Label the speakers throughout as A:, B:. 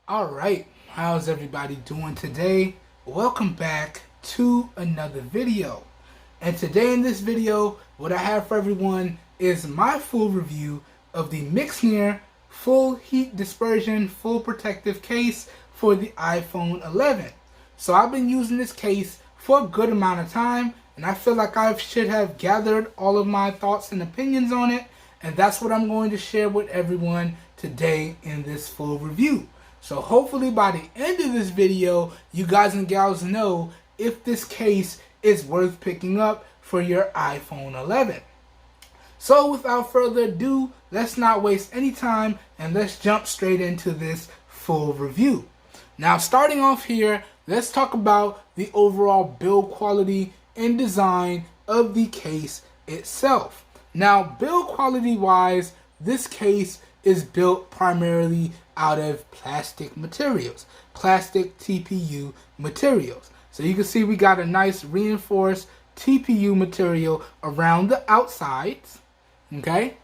A: Alright, how's everybody doing today? Welcome back to another video. And today in this video, what I have for everyone is my full review of the Mixneer full heat dispersion, full protective case for the iPhone 11. So I've been using this case for a good amount of time, and I feel like I should have gathered all of my thoughts and opinions on it, and that's what I'm going to share with everyone today in this full review. So hopefully by the end of this video, you guys and gals know if this case is worth picking up for your iPhone 11. So without further ado, let's not waste any time and let's jump straight into this full review. Now starting off here, let's talk about the overall build quality and design of the case itself. Now build quality wise, this case is built primarily out of plastic materials, plastic TPU materials. So you can see we got a nice reinforced TPU material around the outsides, okay?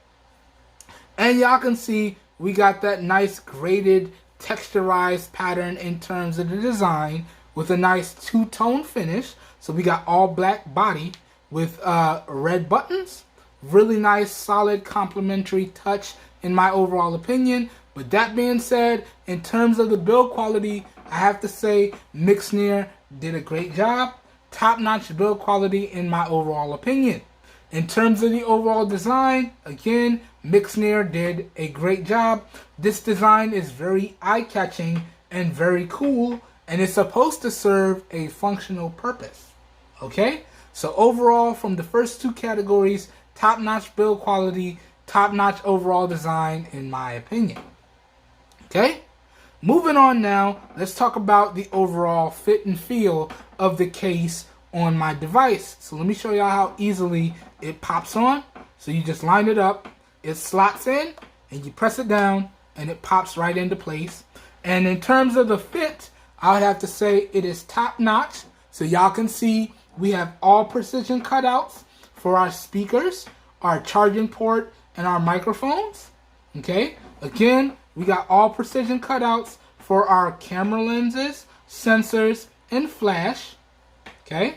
A: And y'all can see we got that nice graded texturized pattern in terms of the design with a nice two-tone finish. So we got all black body with red buttons. Really nice, solid, complementary touch in my overall opinion. But that being said, in terms of the build quality, I have to say Mixneer did a great job. Top-notch build quality in my overall opinion. In terms of the overall design, again, Mixneer did a great job. This design is very eye-catching and very cool, and it's supposed to serve a functional purpose. Okay? So overall, from the first two categories, top-notch build quality, top-notch overall design in my opinion. Okay? Moving on now, let's talk about the overall fit and feel of the case on my device. So let me show y'all how easily it pops on. So you just line it up, it slots in, and you press it down, and it pops right into place. And in terms of the fit, I would have to say it is top-notch. So y'all can see we have all precision cutouts for our speakers, our charging port, and our microphones. Okay? Again, we got all precision cutouts for our camera lenses, sensors, and flash. Okay?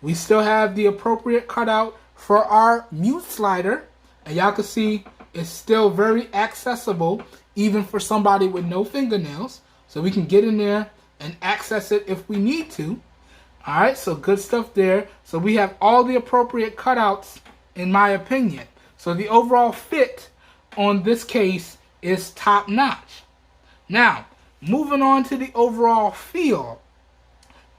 A: We still have the appropriate cutout for our mute slider. And y'all can see it's still very accessible even for somebody with no fingernails. So we can get in there and access it if we need to. Alright, so good stuff there. So we have all the appropriate cutouts in my opinion. So the overall fit on this case is top notch. Now, moving on to the overall feel.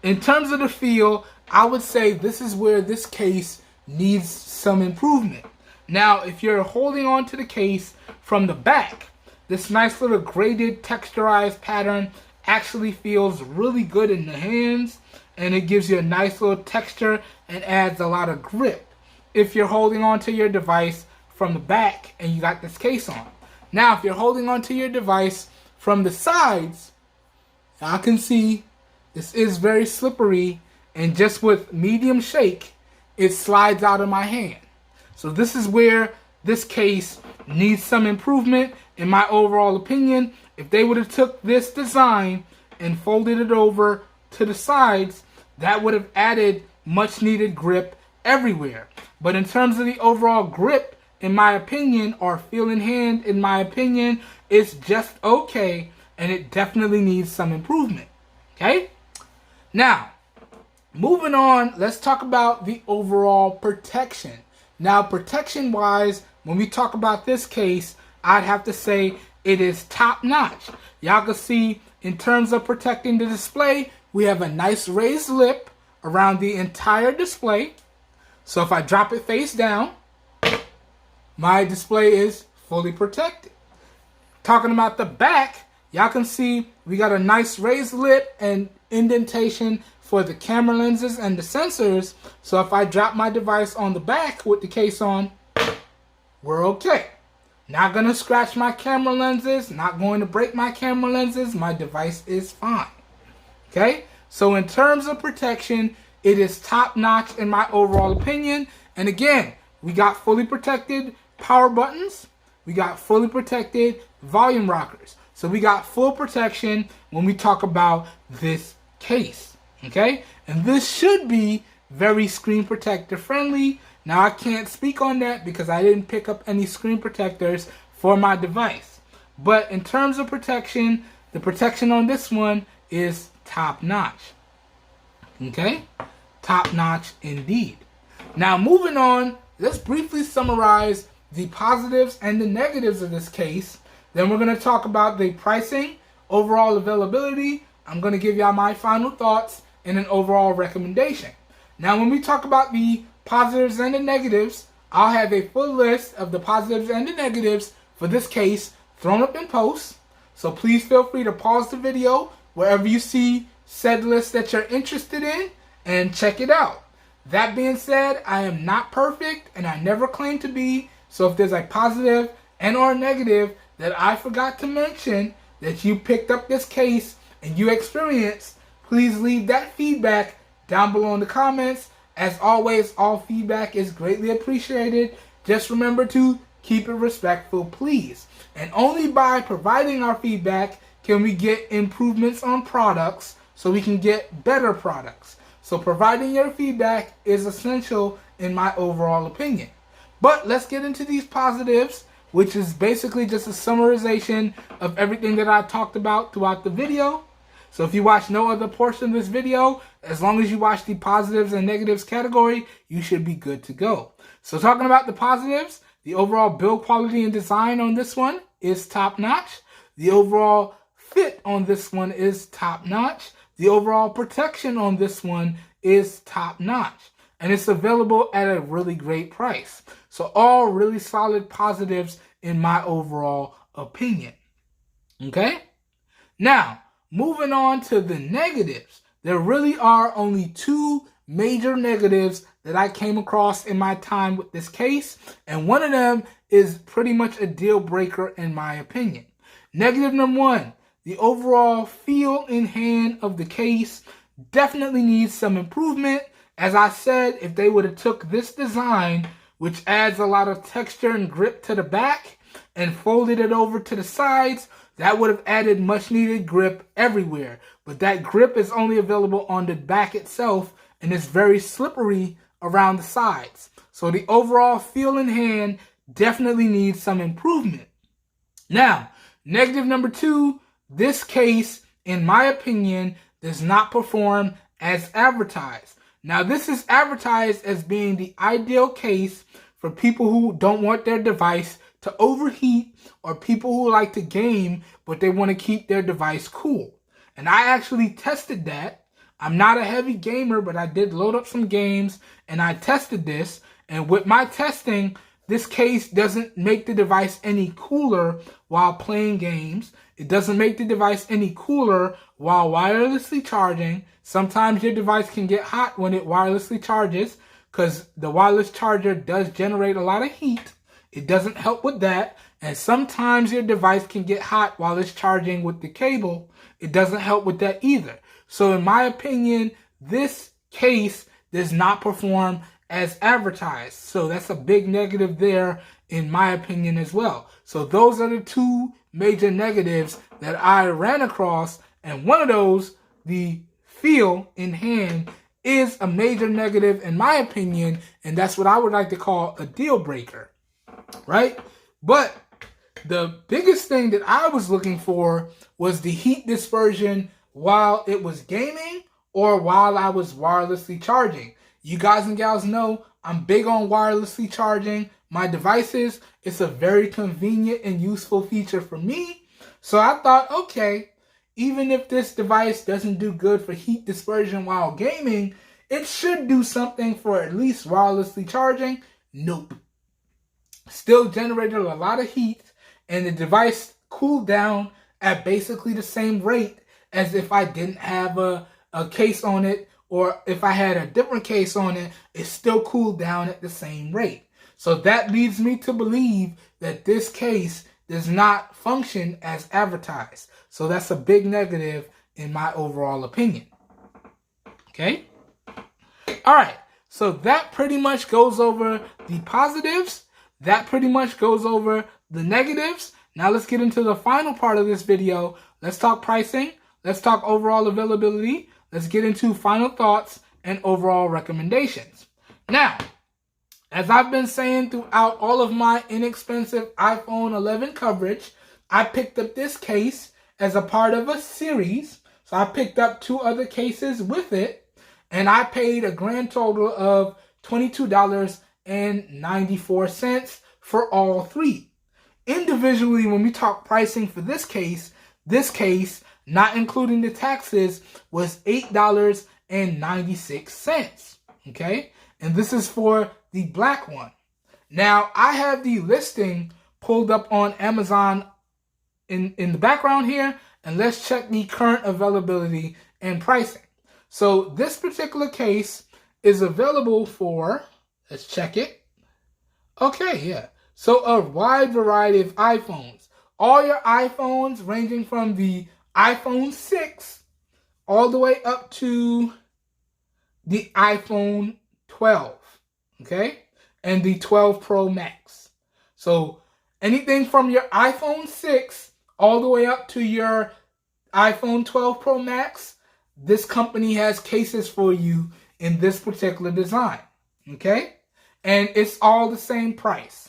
A: In terms of the feel, I would say this is where this case needs some improvement. Now, if you're holding on to the case from the back, this nice little graded texturized pattern actually feels really good in the hands, and it gives you a nice little texture and adds a lot of grip if you're holding on to your device from the back and you got this case on. Now, if you're holding onto your device from the sides, I can see this is very slippery, and just with medium shake, it slides out of my hand. So this is where this case needs some improvement in my overall opinion. If they would have took this design and folded it over to the sides, that would have added much needed grip everywhere. But in terms of the overall grip, in my opinion, or feel in hand, in my opinion, it's just okay, and it definitely needs some improvement. Okay? Now, moving on, let's talk about the overall protection. Now, protection-wise, when we talk about this case, I'd have to say it is top-notch. Y'all can see, in terms of protecting the display, we have a nice raised lip around the entire display. So if I drop it face down, my display is fully protected. Talking about the back, y'all can see we got a nice raised lip and indentation for the camera lenses and the sensors. So if I drop my device on the back with the case on, we're okay. Not going to scratch my camera lenses, not going to break my camera lenses. My device is fine. Okay? So in terms of protection, it is top notch in my overall opinion. And again, we got fully protected power buttons. We got fully protected volume rockers. So we got full protection when we talk about this case, okay? And this should be very screen protector friendly. Now I can't speak on that because I didn't pick up any screen protectors for my device. But in terms of protection, the protection on this one is top notch. Okay? Top notch indeed. Now moving on, let's briefly summarize the positives and the negatives of this case. Then we're going to talk about the pricing, overall availability. I'm going to give y'all my final thoughts and an overall recommendation. Now when we talk about the positives and the negatives, I'll have a full list of the positives and the negatives for this case thrown up in post. So please feel free to pause the video wherever you see said list that you're interested in and check it out. That being said, I am not perfect and I never claim to be. So if there's a positive and or negative that I forgot to mention that you picked up this case and you experienced, please leave that feedback down below in the comments. As always, all feedback is greatly appreciated. Just remember to keep it respectful, please. And only by providing our feedback can we get improvements on products so we can get better products. So providing your feedback is essential in my overall opinion. But let's get into these positives, which is basically just a summarization of everything that I talked about throughout the video. So if you watch no other portion of this video, as long as you watch the positives and negatives category, you should be good to go. So talking about the positives, the overall build quality and design on this one is top notch. The overall fit on this one is top notch. The overall protection on this one is top notch. And it's available at a really great price. So all really solid positives in my overall opinion. Okay? Now, moving on to the negatives. There really are only two major negatives that I came across in my time with this case. And one of them is pretty much a deal breaker in my opinion. Negative number one, the overall feel in hand of the case definitely needs some improvement. As I said, if they would have took this design, which adds a lot of texture and grip to the back, and folded it over to the sides, that would have added much needed grip everywhere. But that grip is only available on the back itself and is very slippery around the sides. So the overall feel in hand definitely needs some improvement. Now, negative number two, this case, in my opinion, does not perform as advertised. Now, this is advertised as being the ideal case for people who don't want their device to overheat or people who like to game, but they want to keep their device cool. And I actually tested that. I'm not a heavy gamer, but I did load up some games and I tested this. And with my testing, this case doesn't make the device any cooler while playing games. It doesn't make the device any cooler while wirelessly charging. Sometimes your device can get hot when it wirelessly charges because the wireless charger does generate a lot of heat. It doesn't help with that. And sometimes your device can get hot while it's charging with the cable. It doesn't help with that either. So in my opinion, this case does not perform as advertised. So that's a big negative there in my opinion as well. So those are the two major negatives that I ran across. And one of those, the feel in hand, is a major negative in my opinion. And that's what I would like to call a deal breaker, right? But the biggest thing that I was looking for was the heat dispersion while it was gaming or while I was wirelessly charging. You guys and gals know I'm big on wirelessly charging my devices. It's a very convenient and useful feature for me. So I thought, okay, even if this device doesn't do good for heat dispersion while gaming, it should do something for at least wirelessly charging. Nope. Still generated a lot of heat, and the device cooled down at basically the same rate as if I didn't have a case on it, or if I had a different case on it, it still cooled down at the same rate. So that leads me to believe that this case does not function as advertised. So that's a big negative in my overall opinion. Okay? All right. So that pretty much goes over the positives. That pretty much goes over the negatives. Now let's get into the final part of this video. Let's talk pricing. Let's talk overall availability. Let's get into final thoughts and overall recommendations. Now, as I've been saying throughout all of my inexpensive iPhone 11 coverage, I picked up this case as a part of a series. So I picked up 2 other cases with it, and I paid a grand total of $22.94 for all 3. Individually, when we talk pricing for this case, not including the taxes, was $8.96. Okay? And this is for the black one. Now, I have the listing pulled up on Amazon in the background here, and let's check the current availability and pricing. So this particular case is available for, let's check it. Okay, yeah. So a wide variety of iPhones. All your iPhones ranging from the iPhone 6 all the way up to the iPhone 12, okay? And the 12 Pro Max. So anything from your iPhone 6 all the way up to your iPhone 12 Pro Max, this company has cases for you in this particular design, okay? And it's all the same price.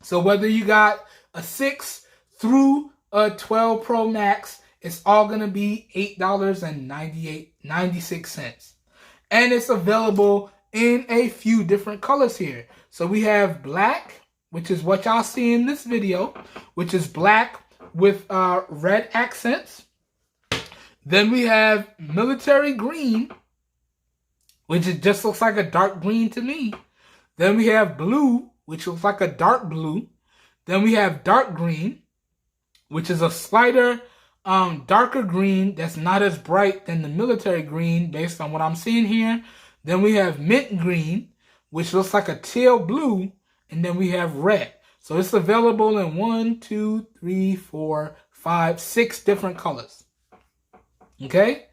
A: So whether you got a 6 through a 12 Pro Max, it's all going to be $8.96. And it's available in a few different colors here. So we have black, which is what y'all see in this video, which is black with red accents. Then we have military green, which just looks like a dark green to me. Then we have blue, which looks like a dark blue. Then we have dark green, which is a slighter, darker green that's not as bright than the military green based on what I'm seeing here. Then we have mint green, which looks like a teal blue. And then we have red. So it's available in 1, 2, 3, 4, 5, 6 different colors. Okay?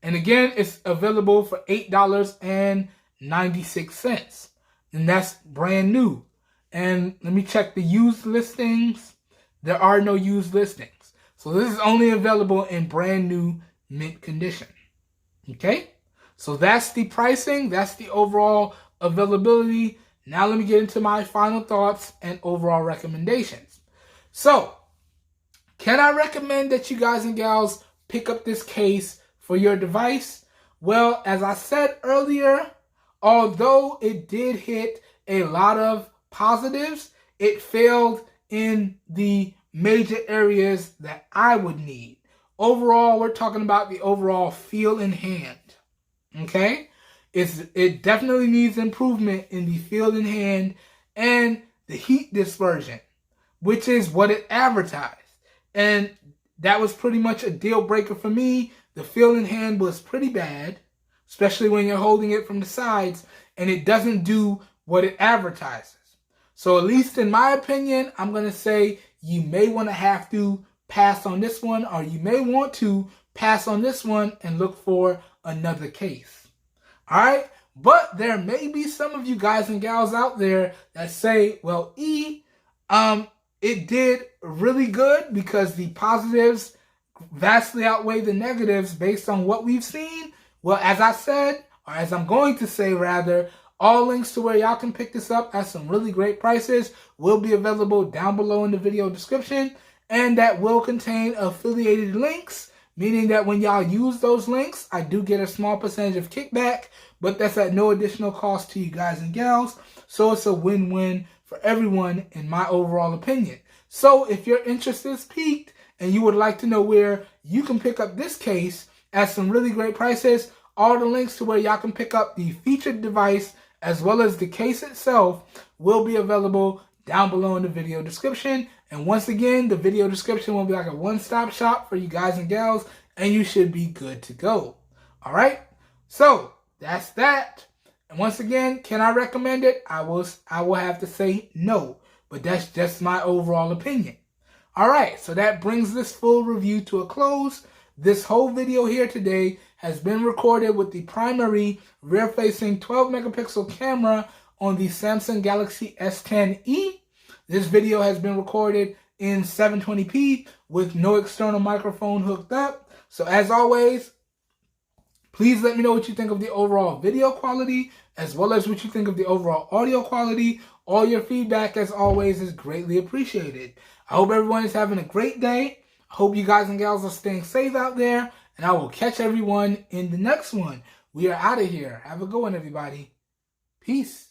A: And again, it's available for $8.96. And that's brand new. And let me check the used listings. There are no used listings. So this is only available in brand new mint condition. Okay? So that's the pricing. That's the overall availability. Now let me get into my final thoughts and overall recommendations. So, can I recommend that you guys and gals pick up this case for your device? Well, as I said earlier, although it did hit a lot of positives, it failed in the major areas that I would need. Overall, we're talking about the overall feel in hand. Okay? It definitely needs improvement in the feel in hand and the heat dispersion, which is what it advertised. And that was pretty much a deal breaker for me. The feel in hand was pretty bad, especially when you're holding it from the sides, and it doesn't do what it advertises. So at least in my opinion, I'm going to say you may want to have to pass on this one, or you may want to pass on this one and look for another case. All right, but there may be some of you guys and gals out there that say, well, it did really good because the positives vastly outweigh the negatives based on what we've seen. Well, as I said, or as I'm going to say rather, all links to where y'all can pick this up at some really great prices will be available down below in the video description, and that will contain affiliated links, meaning that when y'all use those links, I do get a small percentage of kickback, but that's at no additional cost to you guys and gals. So it's a win-win for everyone in my overall opinion. So if your interest is piqued and you would like to know where you can pick up this case at some really great prices, all the links to where y'all can pick up the featured device as well as the case itself will be available down below in the video description. And once again, the video description will be like a one-stop shop for you guys and gals, and you should be good to go. All right? So, that's that. And once again, can I recommend it? I will have to say no, but that's just my overall opinion. All right, so that brings this full review to a close. This whole video here today has been recorded with the primary rear-facing 12-megapixel camera on the Samsung Galaxy S10e. This video has been recorded in 720p with no external microphone hooked up. So as always, please let me know what you think of the overall video quality, as well as what you think of the overall audio quality. All your feedback, as always, is greatly appreciated. I hope everyone is having a great day. I hope you guys and gals are staying safe out there, and I will catch everyone in the next one. We are out of here. Have a good one, everybody. Peace.